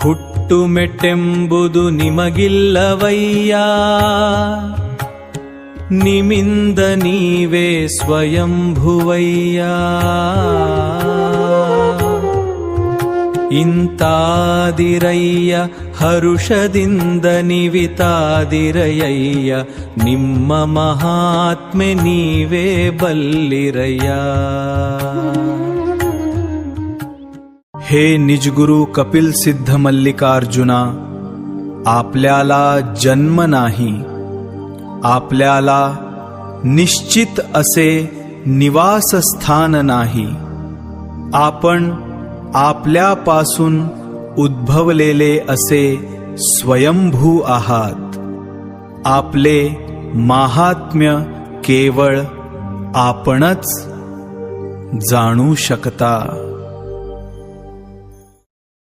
ಹುಟ್ಟುಮೆಟ್ಟೆಂಬುದು ನಿಮಗಿಲ್ಲವಯ್ಯ, ನಿಮ್ಮಿಂದ ನೀವೇ ಸ್ವಯಂಭುವಯ್ಯ. ಇಂತಾದಿರಯ್ಯ ಹರುಷದಿಂದ ನಿವಿತಾದಿರಯ್ಯ, ನಿಮ್ಮ ಮಹಾತ್ಮೆ ನೀವೇ ಬಲ್ಲಿರಯ್ಯ. हे निजगुरु कपिल सिद्ध मल्लिकार्जुना, आपल्याला जन्म नाही, आपल्याला निश्चित असे निवासस्थान नाही. आपण आपल्यापासून उद्भवलेले असे स्वयंभू आहात. आपले महात्म्य केवळ आपणच जाणू शकता.